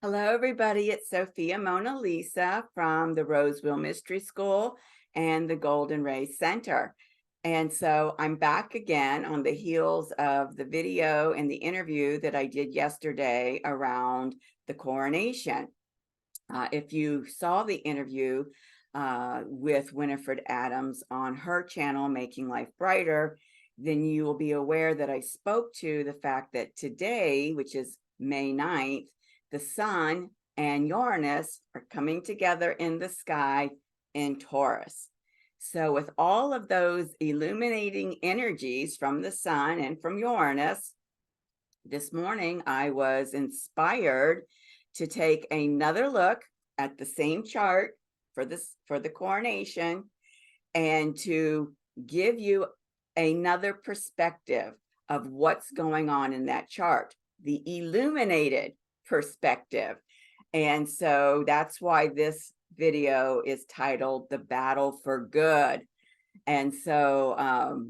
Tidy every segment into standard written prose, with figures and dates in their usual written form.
Hello, everybody. It's Sophia Mona Lisa from the Roseville Mystery School and the Golden Ray Center. And so I'm back again on the heels of the video and the interview that I did yesterday around the coronation. If you saw the interview with Winifred Adams on her channel, Making Life Brighter, then you will be aware that I spoke to the fact that today, which is May 9th, the sun and Uranus are coming together in the sky in Taurus. So with all of those illuminating energies from the sun and from Uranus, this morning I was inspired to take another look at the same chart for the coronation and to give you another perspective of what's going on in that chart, the illuminated perspective. And so that's why this video is titled The Battle for Good. And so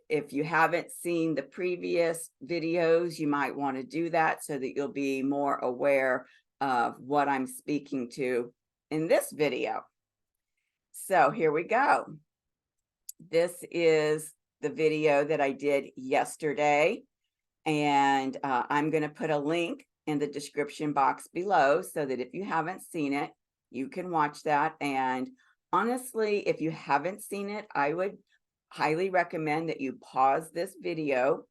if you haven't seen the previous videos, you might want to do that so that you'll be more aware of what I'm speaking to in this video. So here we go. This is the video that I did yesterday, and I'm going to put a link in the description box below so that if you haven't seen it, you can watch that. And honestly, if you haven't seen it, I would highly recommend that you pause this video,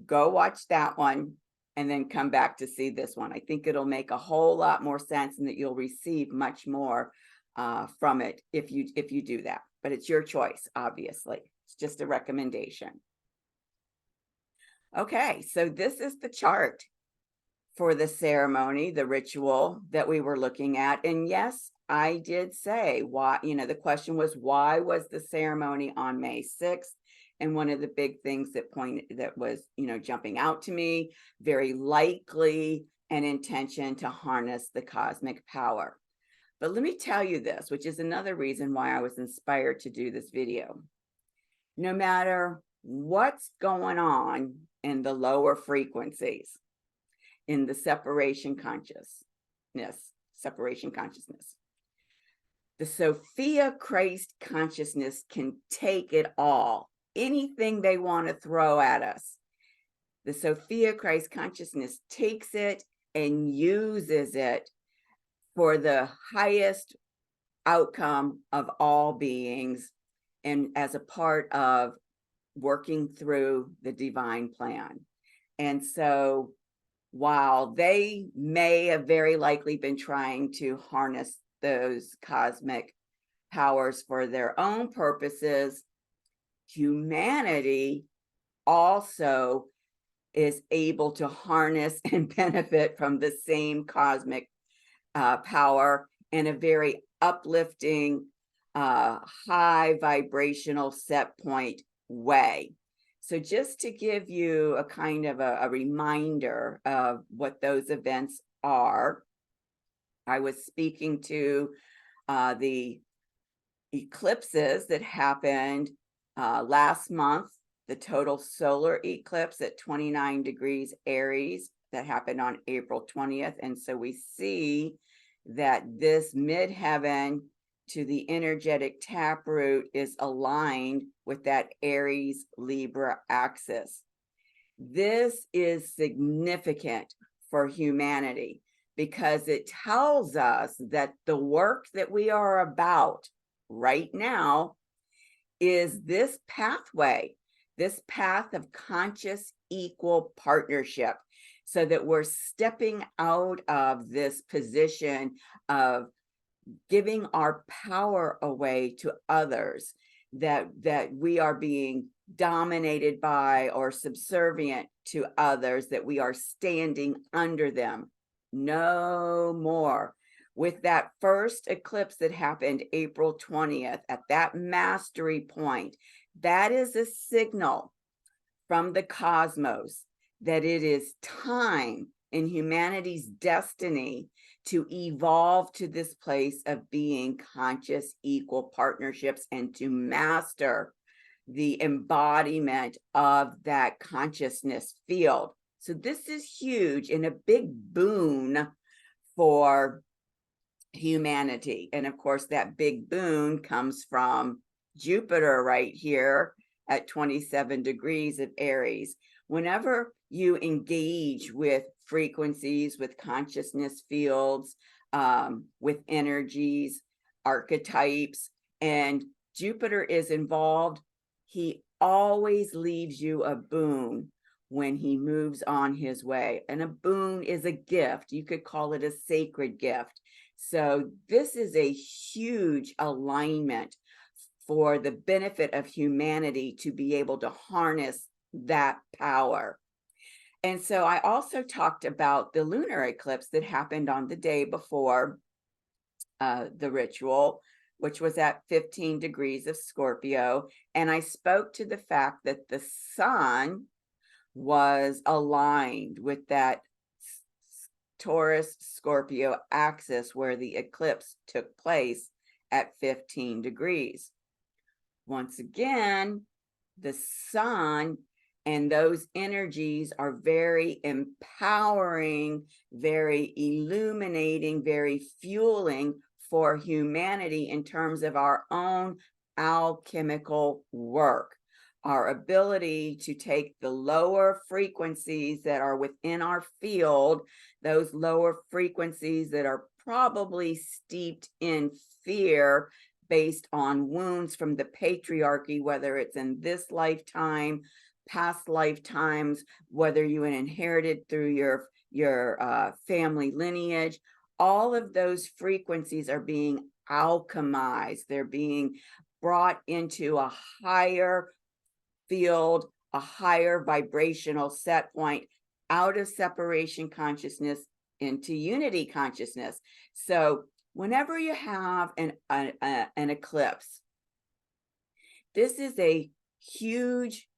go watch that one, and then come back to see this one. I think it'll make a whole lot more sense and that you'll receive much more from it if you do that. But it's your choice, obviously. It's just a recommendation. Okay, so this is the chart for the ceremony, the ritual that we were looking at. And yes, I did say why, the question was, why was the ceremony on May 6th? And one of the big things that was, jumping out to me, very likely an intention to harness the cosmic power. But let me tell you this, which is another reason why I was inspired to do this video. No matter what's going on in the lower frequencies, in the separation consciousness, the Sophia Christ consciousness can take it all, anything they want to throw at us. The Sophia Christ consciousness takes it and uses it for the highest outcome of all beings, and as a part of working through the divine plan. And so while they may have very likely been trying to harness those cosmic powers for their own purposes, humanity also is able to harness and benefit from the same cosmic power in a very uplifting, high vibrational set point way. So just to give you a kind of a reminder of what those events are, I was speaking to the eclipses that happened last month, the total solar eclipse at 29 degrees Aries that happened on April 20th. And so we see that this midheaven to the energetic taproot is aligned with that Aries Libra axis. This is significant for humanity because it tells us that the work that we are about right now is this pathway, this path of conscious equal partnership, so that we're stepping out of this position of giving our power away to others, that we are being dominated by or subservient to others, that we are standing under them. No more. With that first eclipse that happened April 20th, at that mastery point, that is a signal from the cosmos that it is time in humanity's destiny to evolve to this place of being conscious equal partnerships and to master the embodiment of that consciousness field. So this is huge and a big boon for humanity. And of course, that big boon comes from Jupiter right here at 27 degrees of Aries. Whenever you engage with frequencies, with consciousness fields, with energies, archetypes, and Jupiter is involved, he always leaves you a boon when he moves on his way. And a boon is a gift. You could call it a sacred gift. So this is a huge alignment for the benefit of humanity to be able to harness that power. And so I also talked about the lunar eclipse that happened on the day before the ritual, which was at 15 degrees of Scorpio. And I spoke to the fact that the sun was aligned with that Taurus Scorpio axis where the eclipse took place at 15 degrees. Once again, the sun and those energies are very empowering, very illuminating, very fueling for humanity in terms of our own alchemical work. Our ability to take the lower frequencies that are within our field, those lower frequencies that are probably steeped in fear based on wounds from the patriarchy, whether it's in this lifetime, past lifetimes, whether you inherited through your family lineage, all of those frequencies are being alchemized. They're being brought into a higher field, a higher vibrational set point, out of separation consciousness into unity consciousness. So whenever you have an eclipse, this is a huge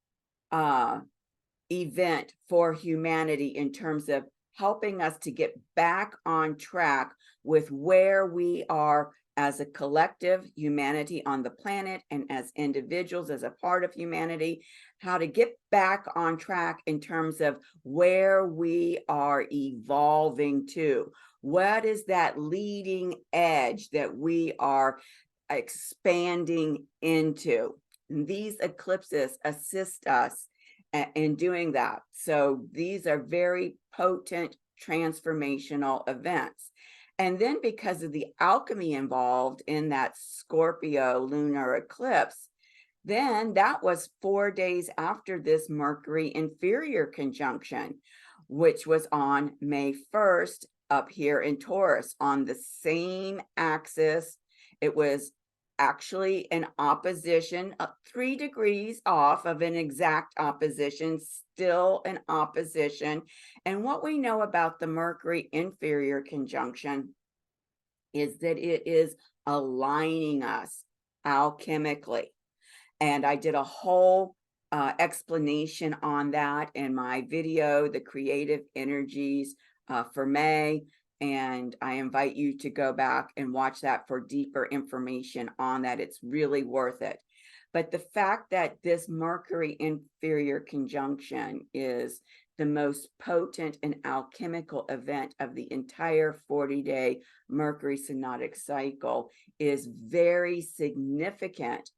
event for humanity in terms of helping us to get back on track with where we are as a collective humanity on the planet and as individuals, as a part of humanity, how to get back on track in terms of where we are evolving to. What is that leading edge that we are expanding into? And these eclipses assist us in doing that. So these are very potent transformational events. And then because of the alchemy involved in that Scorpio lunar eclipse, then that was 4 days after this Mercury inferior conjunction, which was on May 1st up here in Taurus on the same axis. It was actually an opposition, 3 degrees off of an exact opposition, still an opposition. And what we know about the Mercury inferior conjunction is that it is aligning us alchemically. And I did a whole explanation on that in my video, The Creative Energies for May. And I invite you to go back and watch that for deeper information on that. It's really worth it. But the fact that this Mercury inferior conjunction is the most potent and alchemical event of the entire 40-day Mercury synodic cycle is very significant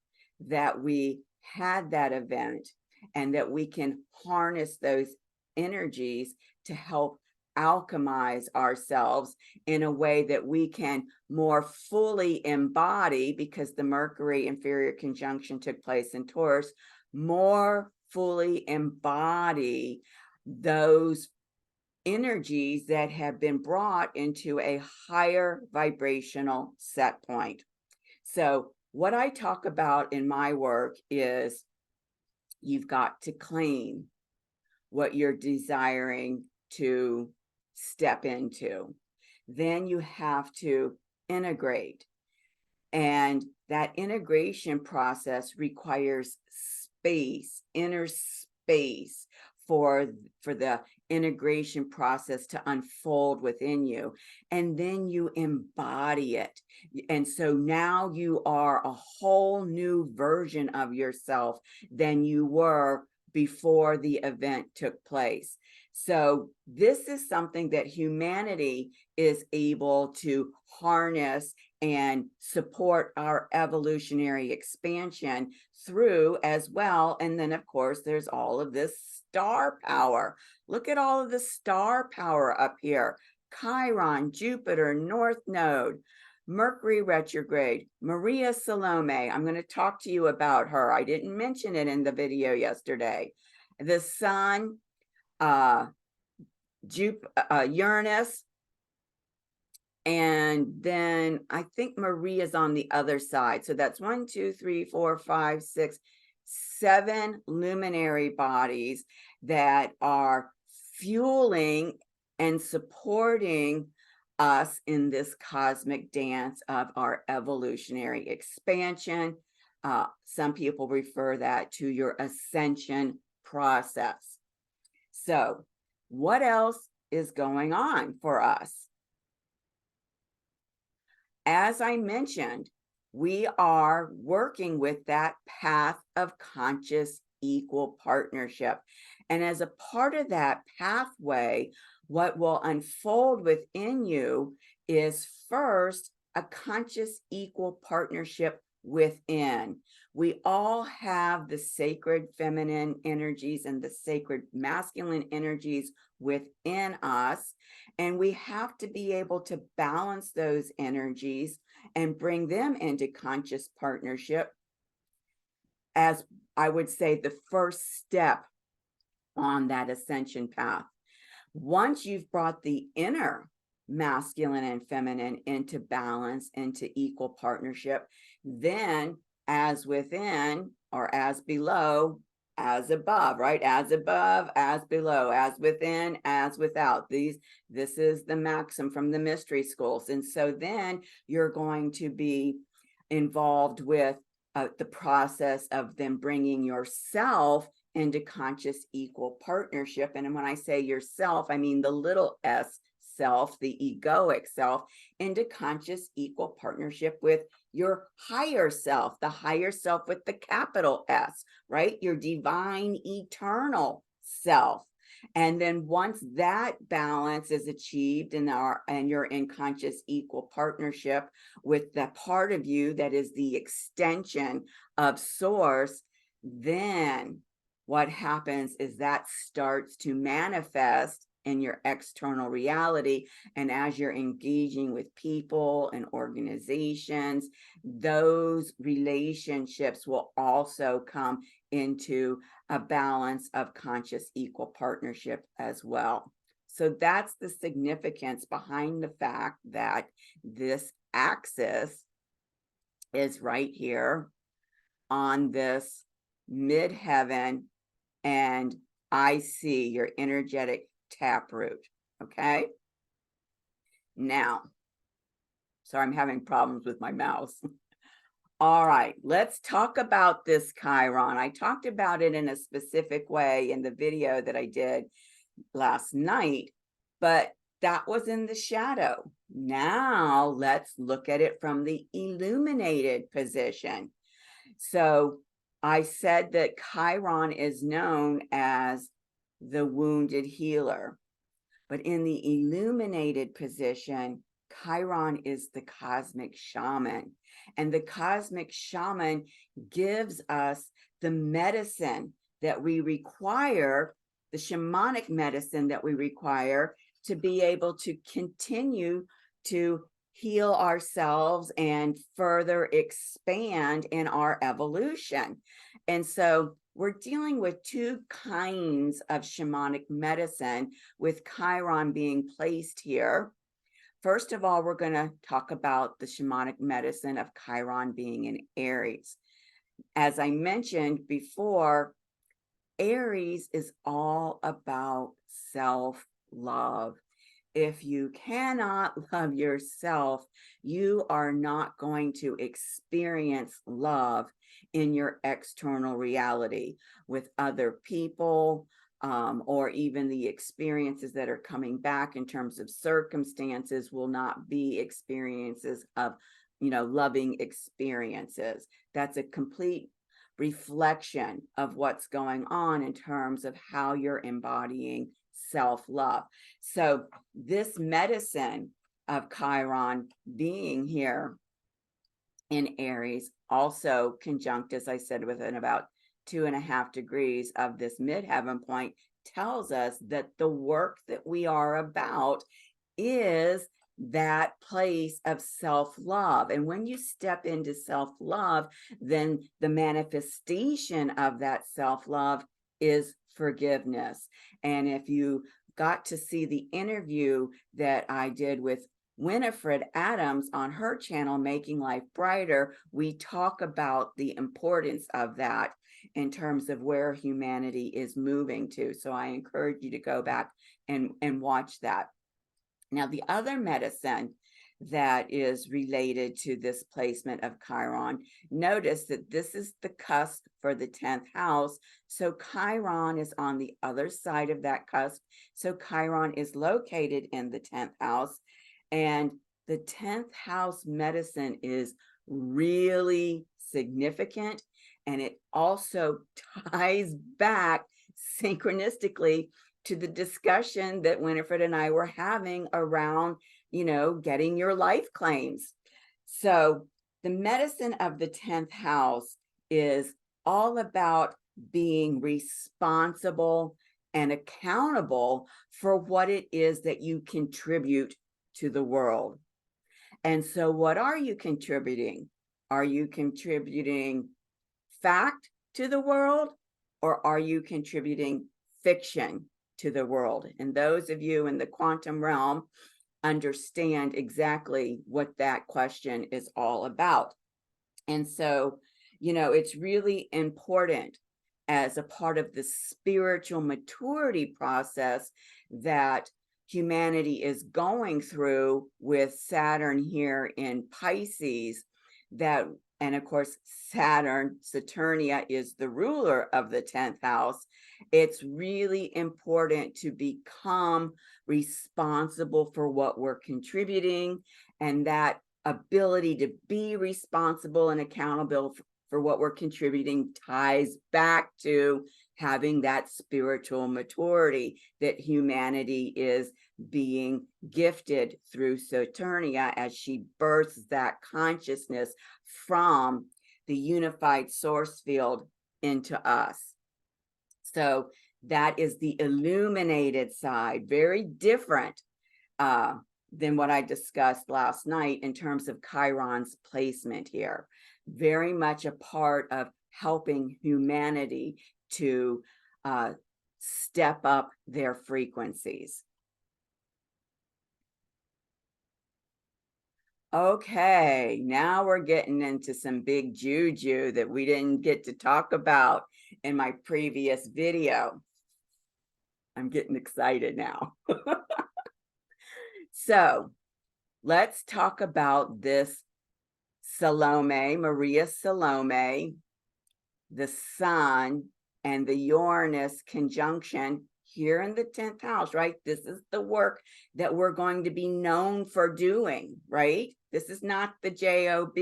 that we had that event and that we can harness those energies to help alchemize ourselves in a way that we can more fully embody, because the Mercury inferior conjunction took place in Taurus, more fully embody those energies that have been brought into a higher vibrational set point. So what I talk about in my work is you've got to claim what you're desiring to step into. Then you have to integrate. And that integration process requires space, inner space for the integration process to unfold within you. And then you embody it. And so now you are a whole new version of yourself than you were before the event took place. So this is something that humanity is able to harness and support our evolutionary expansion through as well. And then, of course, there's all of this star power. Look at all of the star power up here. Chiron, Jupiter, North Node, Mercury retrograde, Maria Salome. I'm going to talk to you about her. I didn't mention it in the video yesterday. The Sun, Uranus, and then I think Maria's on the other side. So that's 1, 2, 3, 4, 5, 6, 7 luminary bodies that are fueling and supporting us in this cosmic dance of our evolutionary expansion. Some people refer that to your ascension process. So what else is going on for us? As I mentioned, we are working with that path of conscious equal partnership. And as a part of that pathway, what will unfold within you is first a conscious equal partnership within. We all have the sacred feminine energies and the sacred masculine energies within us. And we have to be able to balance those energies and bring them into conscious partnership as, I would say, the first step on that ascension path. Once you've brought the inner masculine and feminine into balance, into equal partnership, then as within or as below, as above, right? As above, as below, as within, as without. This is the maxim from the mystery schools. And so then you're going to be involved with the process of them bringing yourself into conscious equal partnership. And when I say yourself, I mean the little s self, the egoic self, into conscious equal partnership with your higher self, the higher self with the capital S, right? Your divine eternal self. And then once that balance is achieved and you're in conscious equal partnership with the part of you that is the extension of source, then what happens is that starts to manifest in your external reality. And as you're engaging with people and organizations, those relationships will also come into a balance of conscious equal partnership as well. So that's the significance behind the fact that this axis is right here on this midheaven, and I see your energetic taproot. Okay. Now, sorry, I'm having problems with my mouse. All right, let's talk about this Chiron. I talked about it in a specific way in the video that I did last night, but that was in the shadow. Now let's look at it from the illuminated position. So I said that Chiron is known as the wounded healer, but in the illuminated position, Chiron is the cosmic shaman, and the cosmic shaman gives us the medicine that we require, the shamanic medicine that we require to be able to continue to heal ourselves and further expand in our evolution. And so we're dealing with two kinds of shamanic medicine, with Chiron being placed here. First of all, we're going to talk about the shamanic medicine of Chiron being in Aries. As I mentioned before, Aries is all about self-love. If you cannot love yourself, you are not going to experience love in your external reality with other people, or even the experiences that are coming back in terms of circumstances will not be experiences of, loving experiences. That's a complete reflection of what's going on in terms of how you're embodying self-love. So this medicine of Chiron being here in Aries, also conjunct, as I said, within about 2.5 degrees of this midheaven point, tells us that the work that we are about is that place of self-love. And when you step into self-love, then the manifestation of that self-love is forgiveness. And if you got to see the interview that I did with Winifred Adams on her channel, Making Life Brighter, we talk about the importance of that in terms of where humanity is moving to. So I encourage you to go back and watch that. Now, the other medicine that is related to this placement of Chiron, notice that this is the cusp for the 10th house. So Chiron is on the other side of that cusp. So Chiron is located in the 10th house. And the 10th house medicine is really significant. And it also ties back synchronistically to the discussion that Winifred and I were having around, getting your life claims. So the medicine of the 10th house is all about being responsible and accountable for what it is that you contribute to the world. And so what are you contributing? Are you contributing fact to the world, or are you contributing fiction to the world? And those of you in the quantum realm understand exactly what that question is all about. And so, it's really important as a part of the spiritual maturity process that humanity is going through with Saturn here in Pisces, and of course, Saturnia is the ruler of the 10th house. It's really important to become responsible for what we're contributing, and that ability to be responsible and accountable for what we're contributing ties back to having that spiritual maturity that humanity is being gifted through Saturnia as she births that consciousness from the unified source field into us. So that is the illuminated side, very different than what I discussed last night in terms of Chiron's placement here. Very much a part of helping humanity to step up their frequencies. Okay, now we're getting into some big juju that we didn't get to talk about in my previous video. I'm getting excited now. So let's talk about this Maria Salome, the Sun, and the Uranus conjunction here in the 10th house, right? This is the work that we're going to be known for doing, right? This is not the job.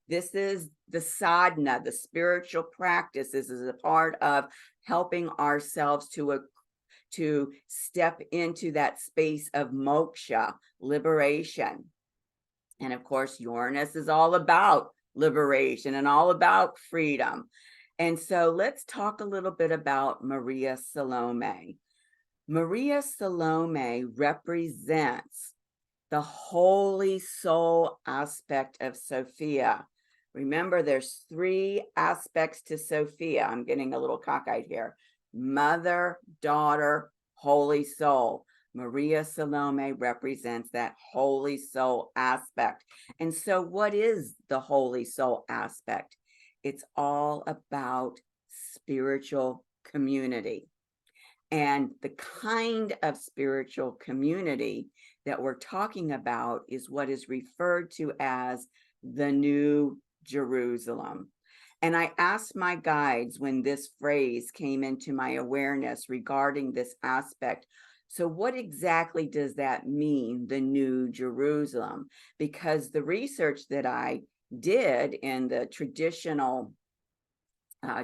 This is the sadhana, the spiritual practice. This is a part of helping ourselves to step into that space of moksha, liberation. And of course, Uranus is all about liberation and all about freedom. And so let's talk a little bit about Maria Salome. Maria Salome represents the holy soul aspect of Sophia. Remember, there's 3 aspects to Sophia. I'm getting a little cockeyed here. Mother, daughter, holy soul. Maria Salome represents that holy soul aspect. And so what is the holy soul aspect? It's all about spiritual community. And the kind of spiritual community that we're talking about is what is referred to as the New Jerusalem. And I asked my guides when this phrase came into my awareness regarding this aspect, so what exactly does that mean, the New Jerusalem? Because the research that I did in the traditional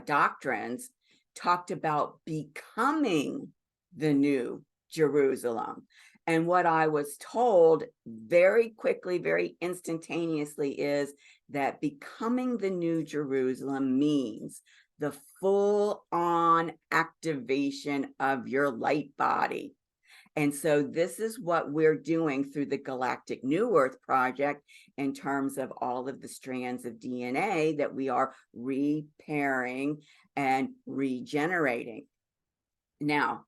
doctrines talked about becoming the New Jerusalem. And what I was told very quickly, very instantaneously, is that becoming the New Jerusalem means the full-on activation of your light body. And so this is what we're doing through the Galactic New Earth Project in terms of all of the strands of DNA that we are repairing and regenerating. Now,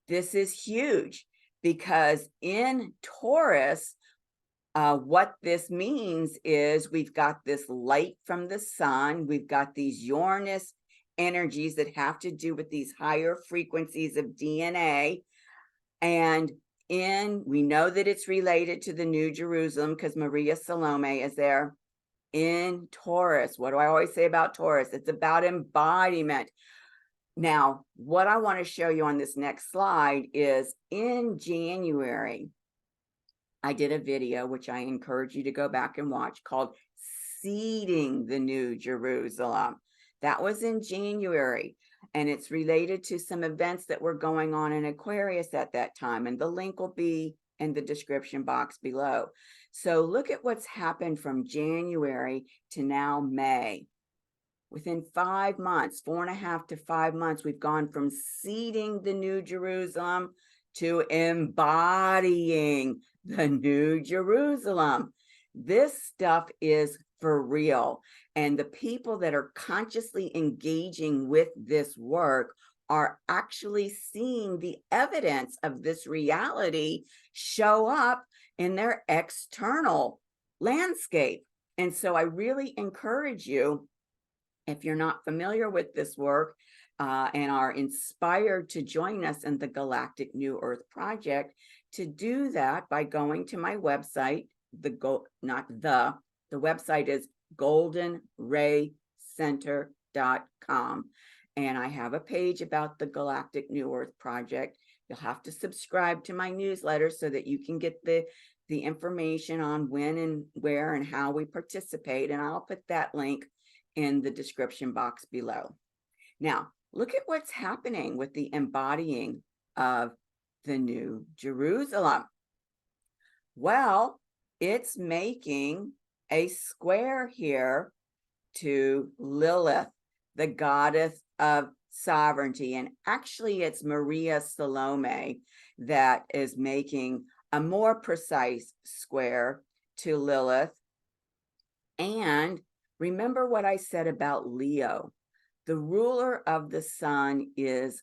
this is huge because in Taurus, what this means is we've got this light from the sun, we've got these Uranus energies that have to do with these higher frequencies of DNA. And we know that it's related to the New Jerusalem because Maria Salome is there. In Taurus, what do I always say about Taurus? It's about embodiment. Now, what I want to show you on this next slide is in January, I did a video, which I encourage you to go back and watch, called Seeding the New Jerusalem. That was in January, and it's related to some events that were going on in Aquarius at that time, and the link will be in the description box below. So look at what's happened from January to now May. Within 5 months, 4.5 to 5 months, we've gone from seeding the New Jerusalem to embodying the New Jerusalem. This stuff is for real. And the people that are consciously engaging with this work are actually seeing the evidence of this reality show up in their external landscape. And so I really encourage you, if you're not familiar with this work and are inspired to join us in the Galactic New Earth Project, to do that by going to my website. The website is goldenraycenter.com. And I have a page about the Galactic New Earth Project. You'll have to subscribe to my newsletter so that you can get the information on when and where and how we participate. And I'll put that link in the description box below. Now, look at what's happening with the embodying of the New Jerusalem. Well, it's making a square here to Lilith, the goddess of sovereignty. And actually, it's Maria Salome that is making a more precise square to Lilith. And remember what I said about Leo. The ruler of the sun is,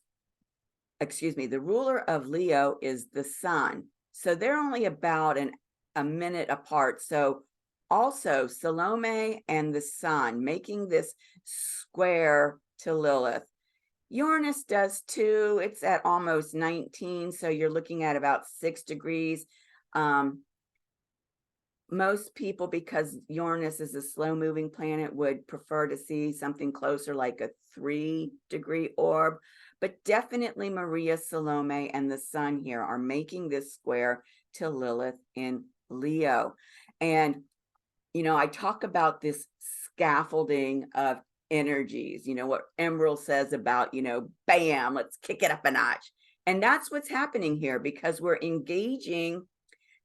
the ruler of Leo is the sun. So they're only about a minute apart. So also Salome and the sun making this square to Lilith. Uranus does too. It's at almost 19. So you're looking at about 6 degrees. Most people, because Uranus is a slow-moving planet, would prefer to see something closer like a 3-degree orb. But definitely Maria Salome and the sun here are making this square to Lilith in Leo. And, you know, I talk about this scaffolding of energies, you know, what Emerald says about, you know, bam, let's kick it up a notch. And that's what's happening here because we're engaging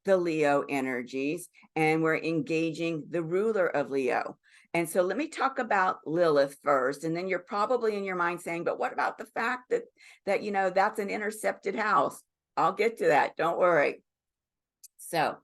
the Leo energies and we're engaging the ruler of Leo. And so let me talk about Lilith first. And then you're probably in your mind saying, but what about the fact that you know, that's an intercepted house? I'll get to that. Don't worry. So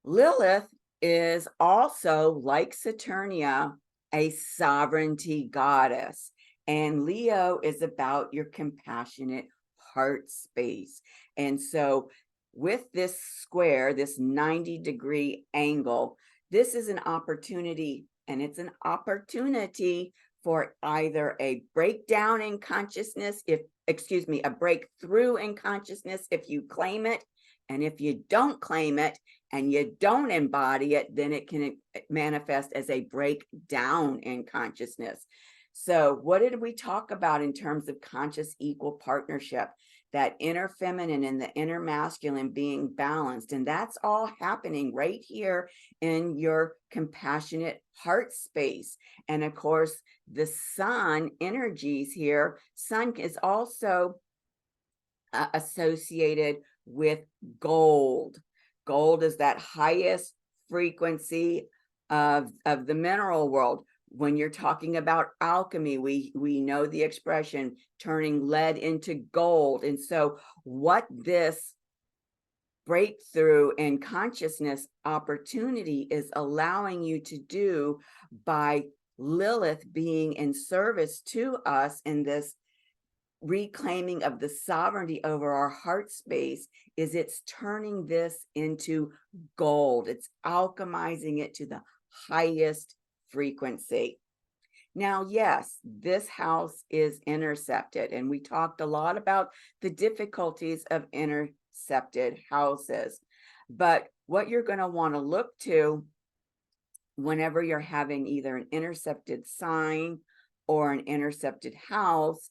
Lilith is also, like Saturnia, a sovereignty goddess. And Leo is about your compassionate heart space. And so with this square, this 90-degree angle, this is an opportunity, and it's an opportunity for either a breakdown in consciousness, a breakthrough in consciousness if you claim it. And if you don't claim it and you don't embody it, then it can manifest as a breakdown in consciousness. So what did we talk about in terms of conscious equal partnership? That inner feminine and the inner masculine being balanced. And that's all happening right here in your compassionate heart space. And of course, the sun energies here, sun is also associated with gold. Gold is that highest frequency of the mineral world. When you're talking about alchemy, we know the expression turning lead into gold. And so what this breakthrough and consciousness opportunity is allowing you to do by Lilith being in service to us in this reclaiming of the sovereignty over our heart space is it's turning this into gold. It's alchemizing it to the highest frequency. Now, yes, this house is intercepted, and we talked a lot about the difficulties of intercepted houses. But what you're going to want to look to whenever you're having either an intercepted sign or an intercepted house,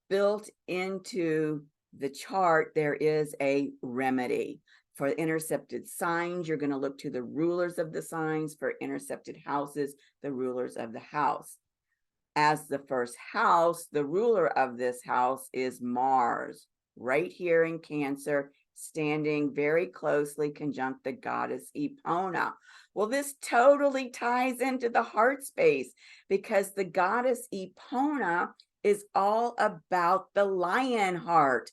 built into the chart, there is a remedy. For intercepted signs, you're going to look to the rulers of the signs. For intercepted houses, the rulers of the house. As the first house, the ruler of this house is Mars, right here in Cancer, standing very closely conjunct the goddess Epona. Well, this totally ties into the heart space because the goddess Epona is all about the lion heart.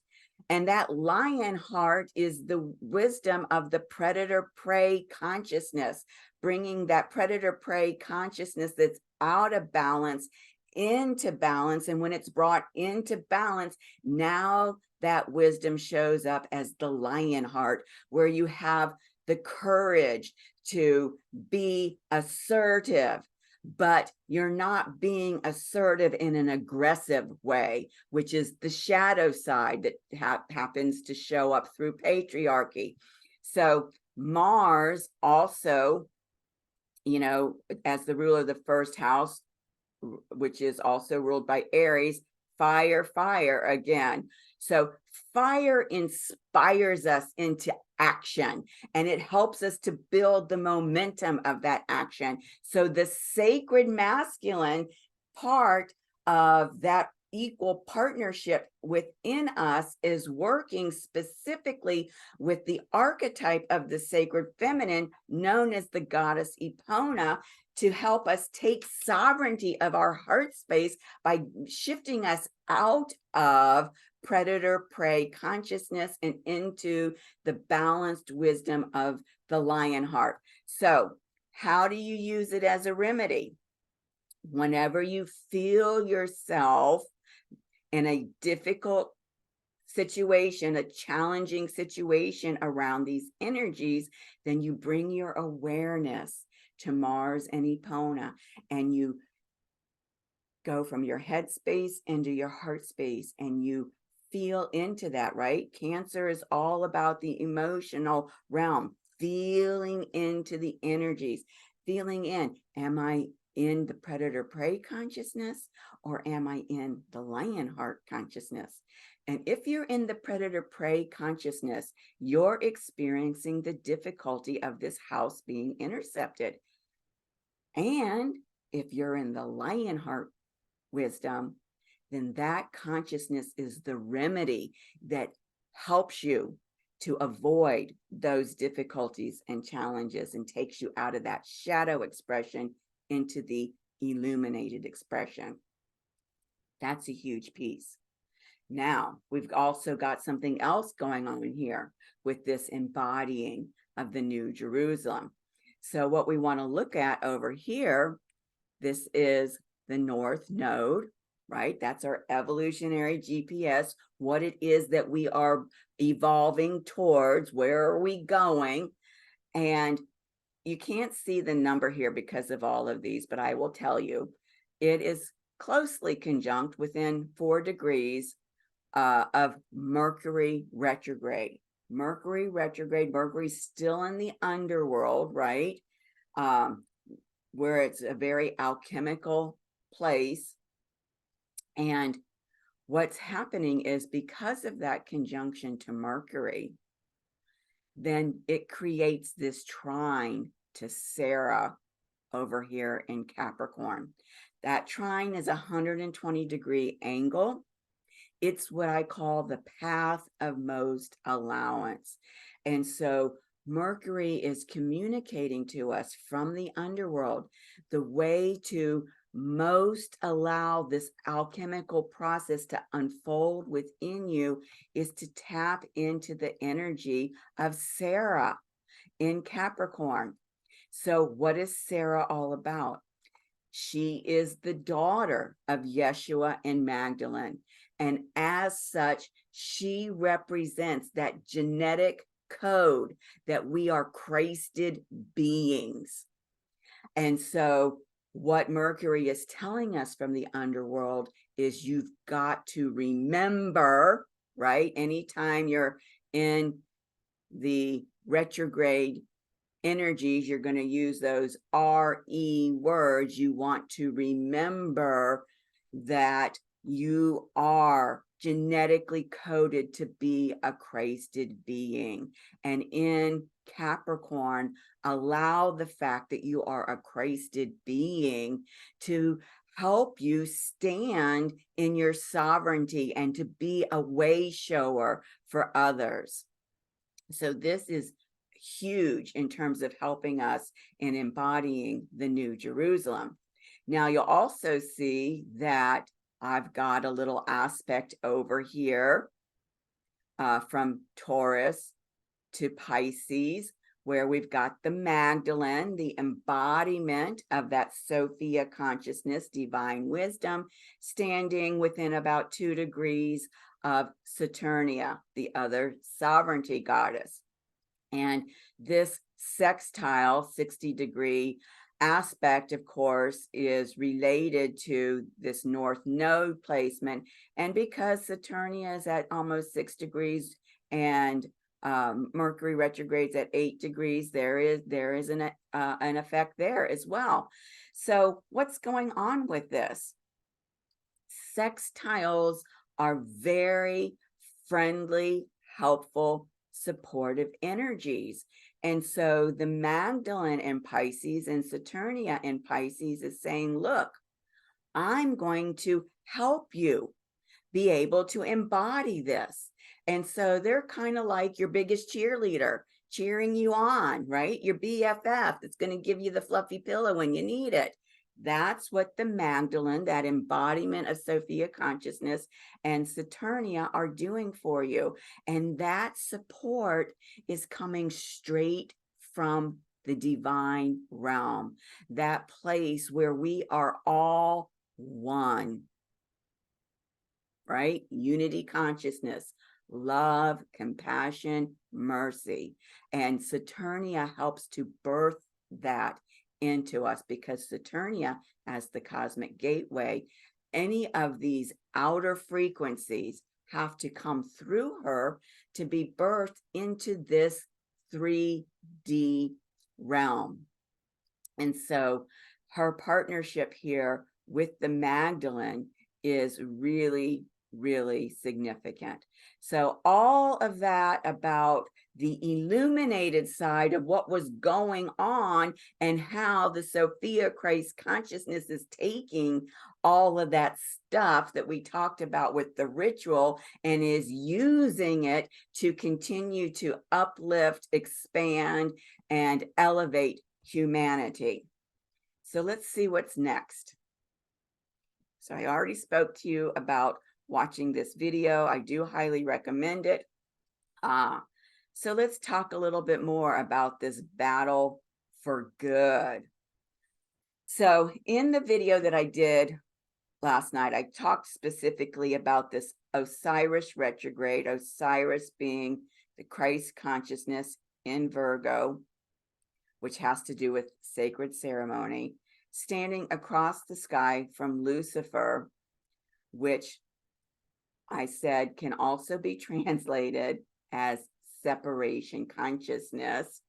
And that lion heart is the wisdom of the predator-prey consciousness, bringing that predator-prey consciousness that's out of balance into balance. And when it's brought into balance, now that wisdom shows up as the lion heart, where you have the courage to be assertive, but you're not being assertive in an aggressive way, which is the shadow side that happens to show up through patriarchy. So Mars also, you know, as the ruler of the first house, which is also ruled by Aries, fire again. So fire inspires us into action, and it helps us to build the momentum of that action. So the sacred masculine part of that equal partnership within us is working specifically with the archetype of the sacred feminine known as the goddess Epona, to help us take sovereignty of our heart space by shifting us out of predator-prey consciousness and into the balanced wisdom of the lion heart. So how do you use it as a remedy? Whenever you feel yourself in a difficult situation, a challenging situation around these energies, then you bring your awareness to Mars and Epona, and you go from your head space into your heart space, and you feel into that, right? Cancer is all about the emotional realm, feeling into the energies, feeling in, am I in the predator prey consciousness, or am I in the lion heart consciousness? And if you're in the predator prey consciousness, you're experiencing the difficulty of this house being intercepted. And if you're in the lion heart wisdom, then that consciousness is the remedy that helps you to avoid those difficulties and challenges and takes you out of that shadow expression into the illuminated expression. That's a huge piece. Now, we've also got something else going on here with this embodying of the New Jerusalem. So what we want to look at over here, this is the North Node, right? That's our evolutionary GPS, what it is that we are evolving towards, where are we going? And you can't see the number here because of all of these, but I will tell you, it is closely conjunct within 4 degrees of Mercury retrograde. Mercury retrograde, Mercury's still in the underworld, right? Where it's a very alchemical place. And what's happening is because of that conjunction to Mercury, then it creates this trine to Sarah over here in Capricorn. That trine is a 120-degree angle. It's what I call the path of most allowance. And so Mercury is communicating to us from the underworld the way to most allow this alchemical process to unfold within you is to tap into the energy of Sarah in Capricorn. So what is Sarah all about? She is the daughter of Yeshua and Magdalene. And as such, she represents that genetic code that we are Christed beings. And so what Mercury is telling us from the underworld is you've got to remember, right? Anytime you're in the retrograde energies, you're going to use those RE words. You want to remember that you are genetically coded to be a Christed being. And in Capricorn, allow the fact that you are a Christed being to help you stand in your sovereignty and to be a way shower for others. So this is huge in terms of helping us in embodying the New Jerusalem. Now you'll also see that I've got a little aspect over here from Taurus to Pisces, where we've got the Magdalene, the embodiment of that Sophia consciousness, divine wisdom, standing within about 2 degrees of Saturnia, the other sovereignty goddess. And this sextile 60-degree aspect, of course, is related to this North Node placement. And because Saturnia is at almost 6 degrees and Mercury retrogrades at 8 degrees, there is an effect there as well. So what's going on with this? Sextiles are very friendly, helpful, supportive energies. And so the Magdalene in Pisces and Saturnia in Pisces is saying, look, I'm going to help you be able to embody this. And so they're kind of like your biggest cheerleader, cheering you on, right? Your BFF that's going to give you the fluffy pillow when you need it. That's what the Magdalene, that embodiment of Sophia consciousness, and Saturnia are doing for you. And that support is coming straight from the divine realm, that place where we are all one, right? Unity consciousness, love, compassion, mercy. And Saturnia helps to birth that into us, because Saturnia, as the cosmic gateway, any of these outer frequencies have to come through her to be birthed into this 3D realm. And so her partnership here with the Magdalene is really, really significant. So all of that about the illuminated side of what was going on and how the Sophia Christ consciousness is taking all of that stuff that we talked about with the ritual and is using it to continue to uplift, expand, and elevate humanity. So let's see what's next. So I already spoke to you about watching this video. I do highly recommend it. So let's talk a little bit more about this battle for good. So in the video that I did last night, I talked specifically about this Osiris retrograde, Osiris being the Christ consciousness in Virgo, which has to do with sacred ceremony, standing across the sky from Lucifer, which I said can also be translated as separation consciousness.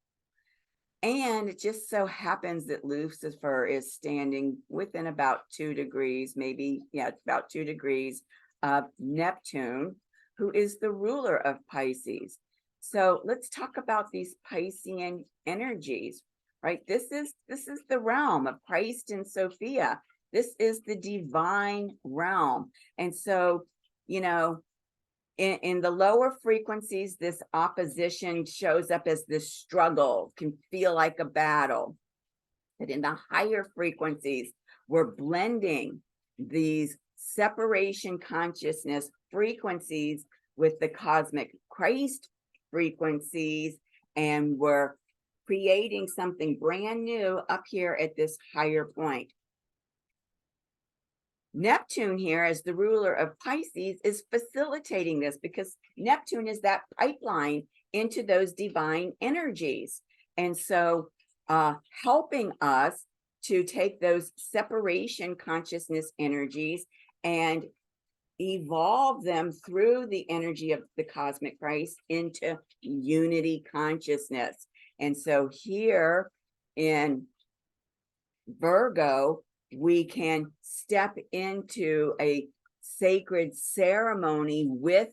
And it just so happens that Lucifer is standing within about 2 degrees, maybe, about 2 degrees of Neptune, who is the ruler of Pisces. So let's talk about these Piscean energies, right? This is the realm of Christ and Sophia. This is the divine realm. And so you know, in the lower frequencies, this opposition shows up as this struggle, can feel like a battle. But in the higher frequencies, we're blending these separation consciousness frequencies with the cosmic Christ frequencies, and we're creating something brand new up here at this higher point. Neptune here, as the ruler of Pisces, is facilitating this, because Neptune is that pipeline into those divine energies. And so helping us to take those separation consciousness energies and evolve them through the energy of the cosmic Christ into unity consciousness. And so here in Virgo, we can step into a sacred ceremony with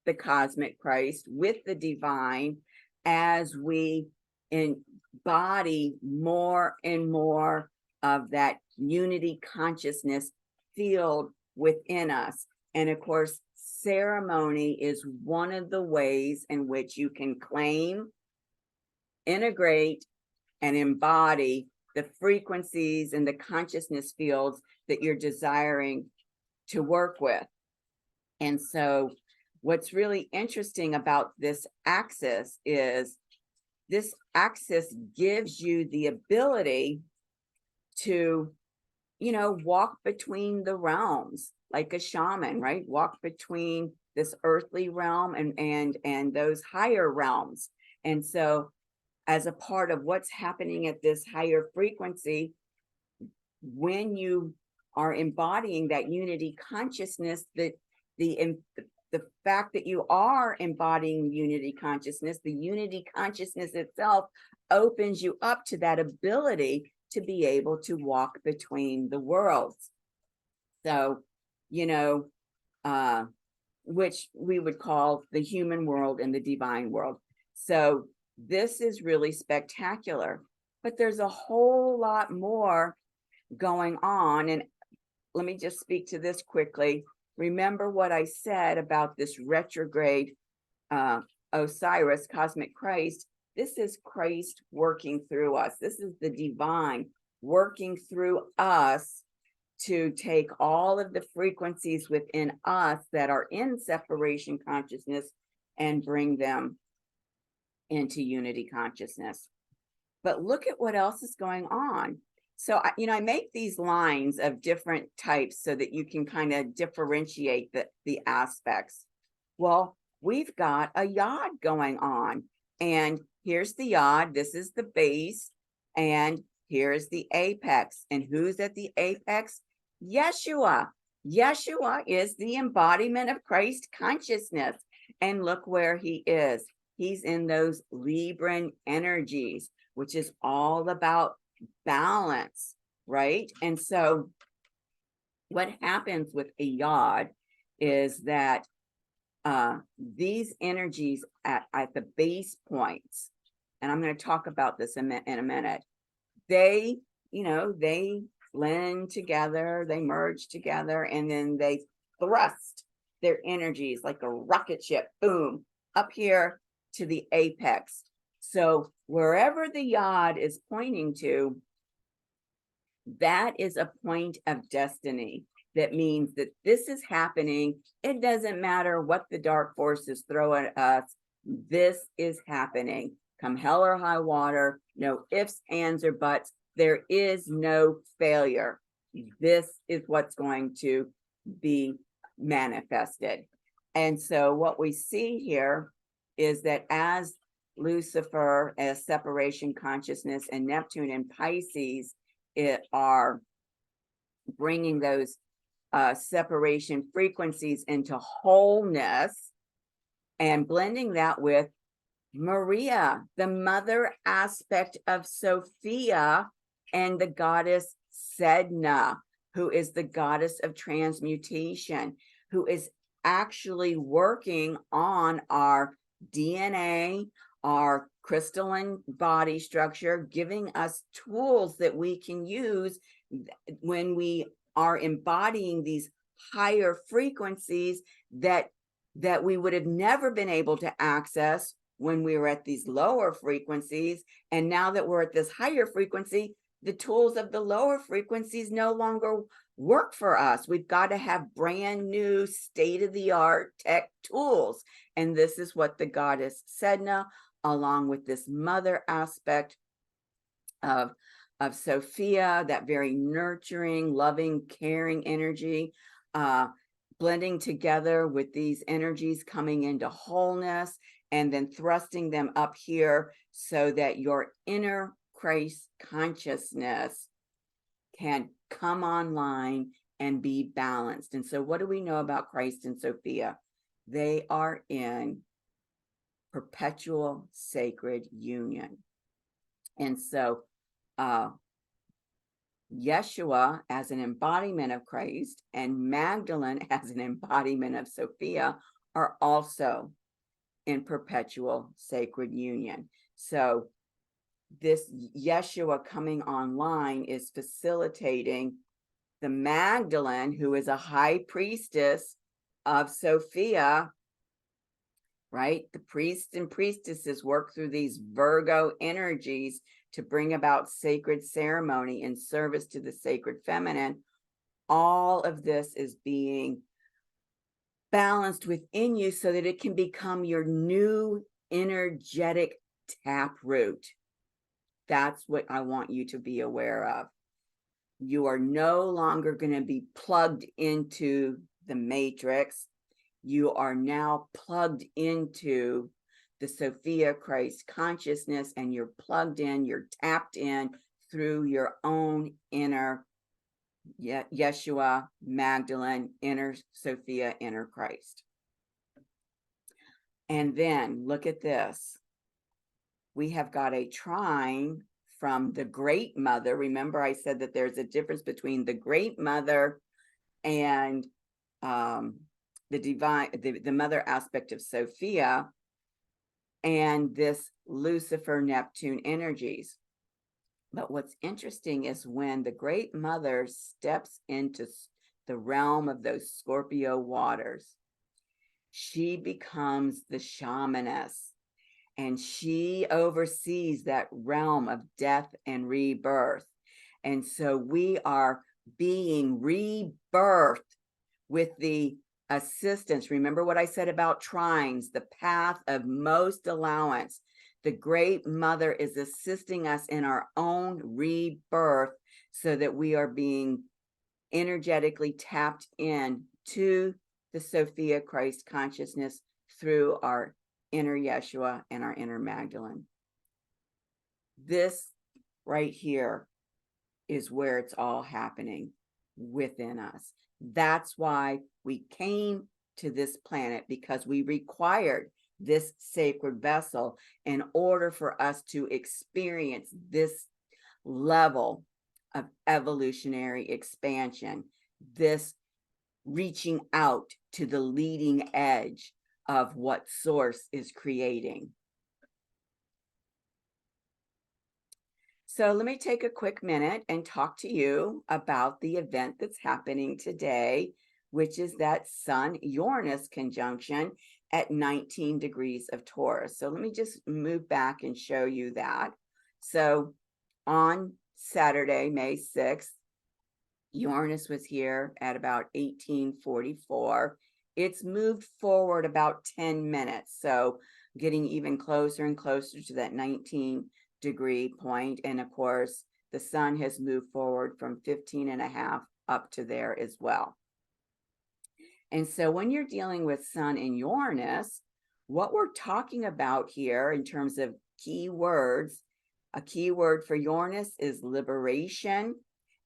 the cosmic Christ, with the divine, as we embody more and more of that unity consciousness field within us. And of course, ceremony is one of the ways in which you can claim, integrate, and embody the frequencies and the consciousness fields that you're desiring to work with. And so what's really interesting about this axis is this axis gives you the ability to, you know, walk between the realms like a shaman, right? Walk between this earthly realm and those higher realms. And so as a part of what's happening at this higher frequency, when you are embodying that unity consciousness, that the fact that you are embodying unity consciousness, the unity consciousness itself opens you up to that ability to be able to walk between the worlds. So, you know, which we would call the human world and the divine world. So this is really spectacular, but there's a whole lot more going on. And let me just speak to this quickly. Remember what I said about this retrograde Osiris, cosmic Christ. This is Christ working through us. This is the divine working through us to take all of the frequencies within us that are in separation consciousness and bring them into unity consciousness. But look at what else is going on. So, you know, I make these lines of different types so that you can kind of differentiate the aspects. Well, we've got a yod going on, and here's the yod. This is the base, and here's the apex. And who's at the apex? Yeshua. Yeshua is the embodiment of Christ consciousness. And look where he is. He's in those Libran energies, which is all about balance, right? And so what happens with a yod is that these energies at the base points, and I'm going to talk about this in a minute, they, you know, they blend together, they merge together, and then they thrust their energies like a rocket ship, boom, up here to the apex. So wherever the yod is pointing to, that is a point of destiny. That means that this is happening. It doesn't matter what the dark forces throw at us. This is happening. Come hell or high water, no ifs, ands, or buts. There is no failure. This is what's going to be manifested. And so what we see here is that as Lucifer, as separation consciousness, and Neptune and Pisces are bringing those separation frequencies into wholeness and blending that with Maria, the mother aspect of Sophia, and the goddess Sedna, who is the goddess of transmutation, who is actually working on our DNA, our crystalline body structure, giving us tools that we can use when we are embodying these higher frequencies that we would have never been able to access when we were at these lower frequencies. And now that we're at this higher frequency, the tools of the lower frequencies no longer work for us. We've got to have brand new state-of-the-art tech tools. And this is what the goddess Sedna, along with this mother aspect of Sophia, that very nurturing, loving, caring energy, blending together with these energies coming into wholeness and then thrusting them up here so that your inner Christ consciousness can come online and be balanced. And so what do we know about Christ and Sophia? They are in perpetual sacred union. And so Yeshua as an embodiment of Christ and Magdalene as an embodiment of Sophia are also in perpetual sacred union. So this Yeshua coming online is facilitating the Magdalene, who is a high priestess of Sophia, right? The priests and priestesses work through these Virgo energies to bring about sacred ceremony in service to the sacred feminine. All of this is being balanced within you so that it can become your new energetic taproot. That's what I want you to be aware of. You are no longer going to be plugged into the matrix. You are now plugged into the Sophia Christ consciousness, and you're plugged in, you're tapped in through your own inner Yeshua, Magdalene, inner Sophia, inner Christ. And then look at this. We have got a trine from the Great Mother. Remember, I said that there's a difference between the Great Mother and the divine, the mother aspect of Sophia, and this Lucifer Neptune energies. But what's interesting is when the Great Mother steps into the realm of those Scorpio waters, she becomes the shamaness, and she oversees that realm of death and rebirth. And so we are being rebirthed with the assistance. Remember what I said about trines, the path of most allowance. The Great Mother is assisting us in our own rebirth so that we are being energetically tapped in to the Sophia Christ consciousness through our inner Yeshua and our inner Magdalene. This right here is where it's all happening within us. That's why we came to this planet, because we required this sacred vessel in order for us to experience this level of evolutionary expansion, this reaching out to the leading edge of what Source is creating. So let me take a quick minute and talk to you about the event that's happening today, which is that Sun-Uranus conjunction at 19 degrees of Taurus. So let me just move back and show you that. So on Saturday, May 6th, Uranus was here at about 1844. It's moved forward about 10 minutes. So getting even closer and closer to that 19-degree point. And of course, the sun has moved forward from 15.5 up to there as well. And so when you're dealing with Sun and Uranus, what we're talking about here in terms of key words, a key word for Uranus is liberation.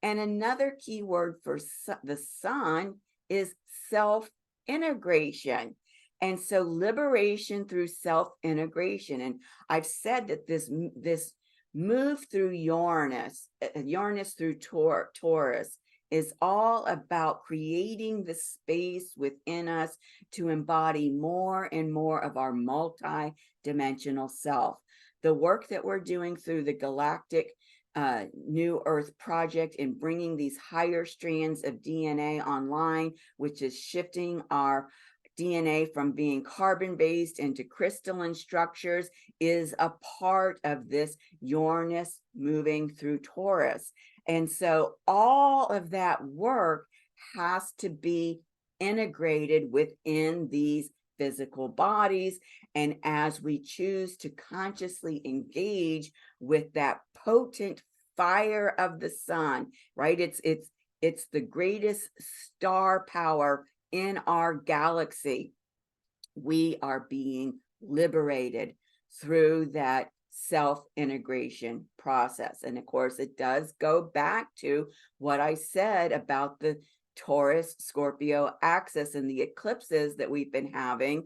And another key word for the sun is self-integration. And so liberation through self-integration. And I've said that this move through Uranus through Taurus, is all about creating the space within us to embody more and more of our multi-dimensional self. The work that we're doing through the Galactic New Earth Project in bringing these higher strands of DNA online, which is shifting our DNA from being carbon-based into crystalline structures is a part of this Uranus moving through Taurus. And so all of that work has to be integrated within these physical bodies. And as we choose to consciously engage with that potent fire of the sun, right? It's the greatest star power in our galaxy. We are being liberated through that self-integration process. And of course, it does go back to what I said about the Taurus Scorpio axis and the eclipses that we've been having,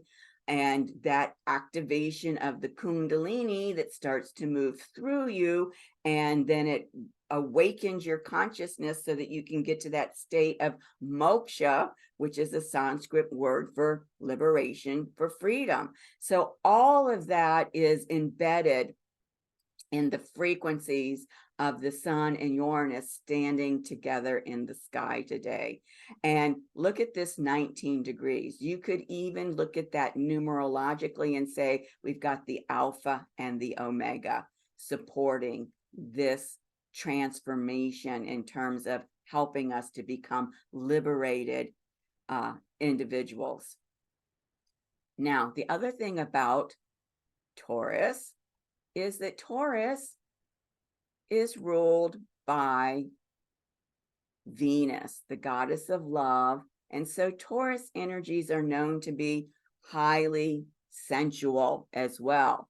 and that activation of the Kundalini that starts to move through you, and then it awakens your consciousness so that you can get to that state of moksha, which is a Sanskrit word for liberation, for freedom. So all of that is embedded in the frequencies of the sun and Uranus standing together in the sky today. And look at this 19 degrees. You could even look at that numerologically and say we've got the alpha and the omega supporting this transformation in terms of helping us to become liberated individuals. Now, the other thing about Taurus is that Taurus is ruled by Venus, the goddess of love. And so Taurus energies are known to be highly sensual as well.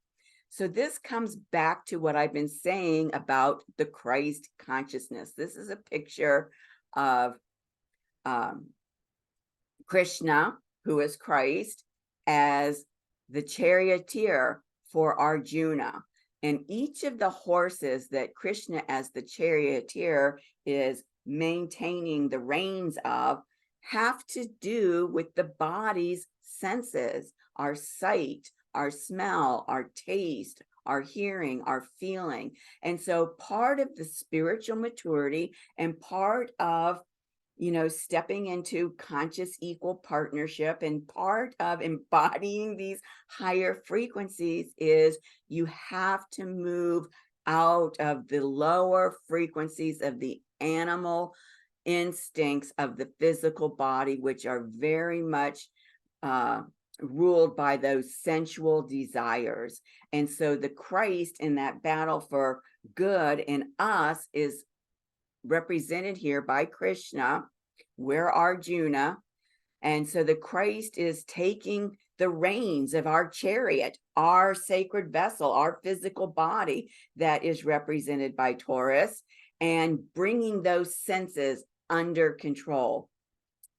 So this comes back to what I've been saying about the Christ consciousness. This is a picture of Krishna, who is Christ, as the charioteer for Arjuna. And each of the horses that Krishna as the charioteer is maintaining the reins of have to do with the body's senses, our sight, our smell, our taste, our hearing, our feeling. And so part of the spiritual maturity and part of stepping into conscious equal partnership and part of embodying these higher frequencies is you have to move out of the lower frequencies of the animal instincts of the physical body, which are very much ruled by those sensual desires. And so the Christ in that battle for good in us is represented here by Krishna. We're Arjuna. And so the Christ is taking the reins of our chariot, our sacred vessel, our physical body that is represented by Taurus, and bringing those senses under control.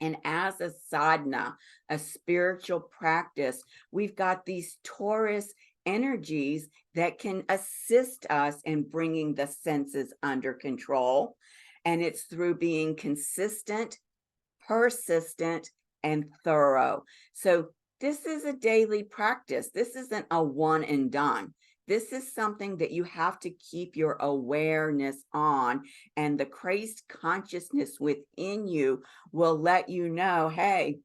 And as a sadhana, a spiritual practice, we've got these Taurus energies that can assist us in bringing the senses under control. And it's through being consistent, persistent, and thorough. So this is a daily practice. This isn't a one and done. This is something that you have to keep your awareness on, and the Christ consciousness within you will let you know, hey,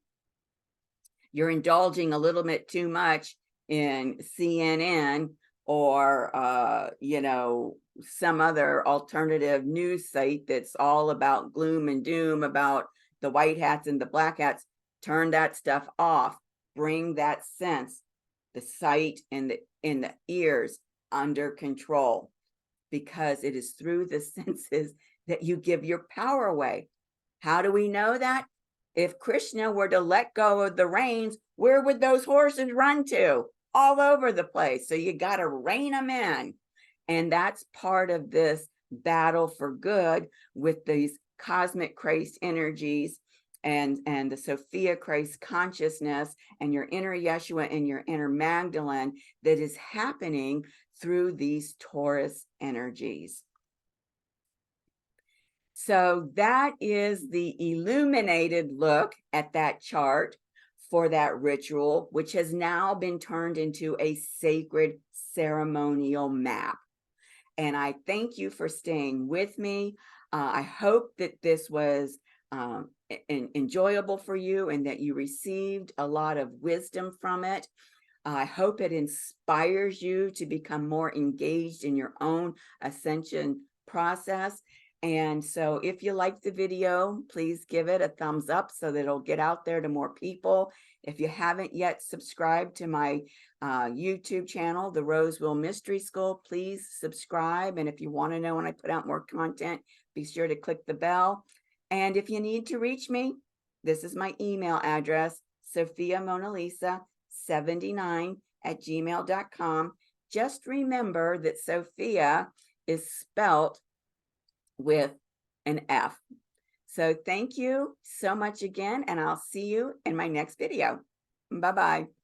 you're indulging a little bit too much in CNN or, some other alternative news site that's all about gloom and doom about the white hats and the black hats. Turn that stuff off. Bring that sense, the sight and in the ears under control, because it is through the senses that you give your power away. How do we know that? If Krishna were to let go of the reins, where would those horses run to? All over the place. So you got to rein them in. And that's part of this battle for good with these cosmic Christ energies and the Sophia Christ consciousness and your inner Yeshua and your inner Magdalene that is happening through these Taurus energies. So that is the illuminated look at that chart for that ritual, which has now been turned into a sacred ceremonial map. And I thank you for staying with me. I hope that this was enjoyable for you, and that you received a lot of wisdom from it. I hope it inspires you to become more engaged in your own ascension process. And so if you like the video, please give it a thumbs up so that it'll get out there to more people. If you haven't yet subscribed to my YouTube channel, the Roseville Mystery School, please subscribe. And if you want to know when I put out more content, be sure to click the bell. And if you need to reach me, this is my email address, sophiamonalisa79@gmail.com. Just remember that Sophia is spelt with an F. So thank you so much again, and I'll see you in my next video. Bye-bye.